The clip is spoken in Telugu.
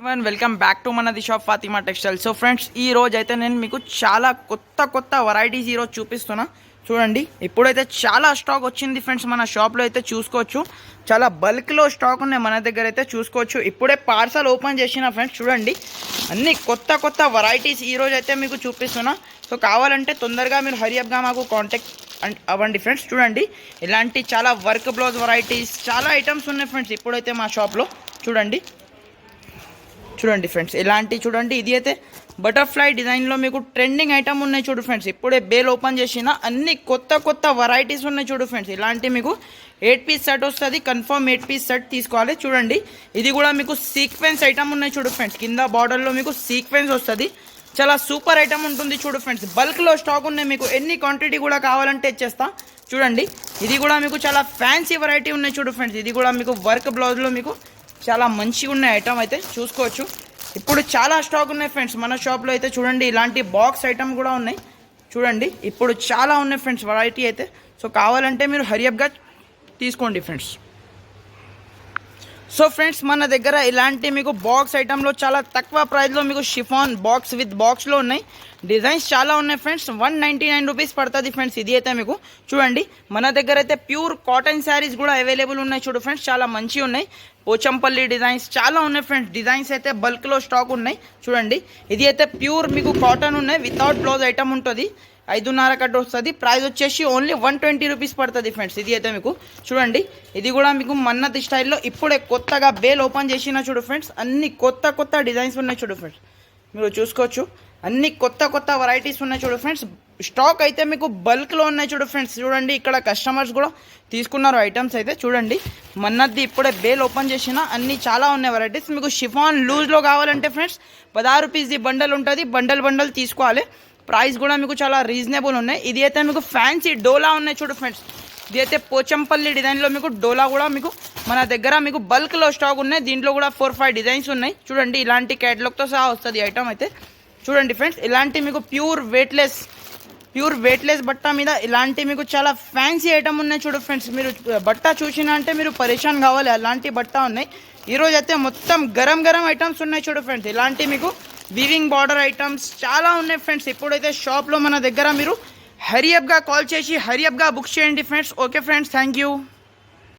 వెల్కమ్ బ్యాక్ టు మన the shop Fatima textile. So friends, ఈ రోజు అయితే నేను మీకు చాలా కొత్త వెరైటీస్ ఈరోజు చూపిస్తున్నా. చూడండి, ఇప్పుడైతే చాలా స్టాక్ వచ్చింది ఫ్రెండ్స్. మన షాప్లో అయితే చూసుకోవచ్చు, చాలా బల్క్లో స్టాక్ ఉన్నాయి మన దగ్గర అయితే చూసుకోవచ్చు. ఇప్పుడే పార్సల్ ఓపెన్ చేసిన ఫ్రెండ్స్. చూడండి, అన్ని కొత్త వెరైటీస్ ఈరోజు అయితే మీకు చూపిస్తున్నా. సో కావాలంటే తొందరగా మీరు హరియప్గా మాకు కాంటాక్ట్ అవ్వండి ఫ్రెండ్స్. చూడండి, ఇలాంటి చాలా వర్క్ బ్లౌజ్ వెరైటీస్ చాలా ఐటమ్స్ ఉన్నాయి ఫ్రెండ్స్ ఇప్పుడైతే మా షాప్లో. చూడండి ఫ్రెండ్స్, ఇలాంటి చూడండి, ఇది అయితే బటర్ఫ్లై డిజైన్లో మీకు ట్రెండింగ్ ఐటమ్ ఉన్నాయి చూడు ఫ్రెండ్స్. ఇప్పుడే బేల్ ఓపెన్ చేసిన అన్ని కొత్త వెరైటీస్ ఉన్నాయి చూడు ఫ్రెండ్స్. ఇలాంటి మీకు 8 పీస్ సెట్ వస్తుంది, కన్ఫర్మ్ 8 పీస్ సెట్ తీసుకోవాలి. చూడండి, ఇది కూడా మీకు సీక్వెన్స్ ఐటమ్ ఉన్నాయి చూడు ఫ్రెండ్స్. కింద బార్డర్లో మీకు సీక్వెన్స్ వస్తుంది, చాలా సూపర్ ఐటమ్ ఉంటుంది చూడు ఫ్రెండ్స్. బల్క్లో స్టాక్ ఉన్నాయి, మీకు ఎన్ని క్వాంటిటీ కూడా కావాలంటే ఇచ్చేస్తా. చూడండి, ఇది కూడా మీకు చాలా ఫ్యాన్సీ వెరైటీ ఉన్నాయి చూడు ఫ్రెండ్స్. ఇది కూడా మీకు వర్క్ బ్లౌజ్లో మీకు చాలా మంచిగా ఉన్నాయి ఐటమ్ అయితే చూసుకోవచ్చు. ఇప్పుడు చాలా స్టాక్ ఉన్నాయి ఫ్రెండ్స్ మన షాప్లో అయితే. చూడండి, ఇలాంటి బాక్స్ ఐటమ్ కూడా ఉన్నాయి చూడండి. ఇప్పుడు చాలా ఉన్నాయి ఫ్రెండ్స్ వెరైటీ అయితే. సో కావాలంటే మీరు హరియప్గా తీసుకోండి ఫ్రెండ్స్. సో ఫ్రెండ్స్, మన దగ్గర ఇలాంటి మీకు బాక్స్ ఐటెంలో చాలా తక్కువ ప్రైస్లో మీకు షిఫాన్ బాక్స్ విత్ బాక్స్లో ఉన్నాయి. డిజైన్స్ చాలా ఉన్నాయి ఫ్రెండ్స్. 199 రూపీస్ పడుతుంది ఫ్రెండ్స్. ఇది అయితే మీకు చూడండి, మన దగ్గర అయితే ప్యూర్ కాటన్ శారీస్ కూడా అవైలబుల్ ఉన్నాయి చూడు ఫ్రెండ్స్. చాలా మంచిగా ఉన్నాయి. పోచంపల్లి డిజైన్స్ చాలా ఉన్నాయి ఫ్రెండ్స్. డిజైన్స్ అయితే బల్క్లో స్టాక్ ఉన్నాయి చూడండి. ఇది అయితే ప్యూర్ మీకు కాటన్ ఉన్నాయి, వితౌట్ బ్లౌజ్ ఐటమ్ ఉంటుంది. 5.5 కట్ వస్తుంది. ప్రైస్ వచ్చేసి ఓన్లీ 120 రూపీస్ పడుతుంది ఫ్రెండ్స్. ఇది అయితే మీకు చూడండి, ఇది కూడా మీకు మన్నత్ స్టైల్లో ఇప్పుడే కొత్తగా బేల్ ఓపెన్ చేసిన చూడు ఫ్రెండ్స్. అన్ని కొత్త డిజైన్స్ ఉన్నాయి చూడు ఫ్రెండ్స్. మీరు చూసుకోవచ్చు, అన్ని కొత్త వెరైటీస్ ఉన్నాయి చూడు ఫ్రెండ్స్. స్టాక్ అయితే మీకు బల్క్లో ఉన్నాయి చూడు ఫ్రెండ్స్. చూడండి, ఇక్కడ కస్టమర్స్ కూడా తీసుకున్నారు ఐటమ్స్ అయితే. చూడండి, మన్నది ఇప్పుడే బేల్ ఓపెన్ చేసిన అన్ని చాలా ఉన్నాయి వెరైటీస్. మీకు షిఫాన్ లూజ్లో కావాలంటే ఫ్రెండ్స్ 16 రూపీస్ది బండల్ ఉంటుంది. బండల్ తీసుకోవాలి. ప్రైస్ కూడా మీకు చాలా రీజనబుల్ ఉన్నాయి. ఇది అయితే మీకు ఫ్యాన్సీ డోలా ఉన్నాయి చూడు ఫ్రెండ్స్. ఇది అయితే పోచంపల్లి డిజైన్లో మీకు డోలా కూడా మీకు మన దగ్గర మీకు బల్క్లో స్టాక్ ఉన్నాయి. దీంట్లో కూడా 4-5 డిజైన్స్ ఉన్నాయి చూడండి. ఇలాంటి క్యాటలాగ్తో సహా వస్తుంది ఐటమ్ అయితే. చూడండి ఫ్రెండ్స్, ఇలాంటి మీకు ప్యూర్ వెయిట్లెస్ బట్ట మీద ఇలాంటి మీకు చాలా ఫ్యాన్సీ ఐటమ్ ఉన్నాయి చూడు ఫ్రెండ్స్. మీరు బట్ట చూసినా అంటే మీరు పరేషాన్ కావాలి, అలాంటి బట్ట ఉన్నాయి. ఈరోజు అయితే మొత్తం గరం ఐటమ్స్ ఉన్నాయి చూడు ఫ్రెండ్స్. ఇలాంటి మీకు వీవింగ్ బార్డర్ ఐటమ్స్ చాలా ఉన్నాయి ఫ్రెండ్స్. ఇప్పుడైతే షాప్లో మన దగ్గర మీరు హరియప్గా కాల్ చేసి హరియప్గా బుక్ చేయండి friends. Okay friends, thank you.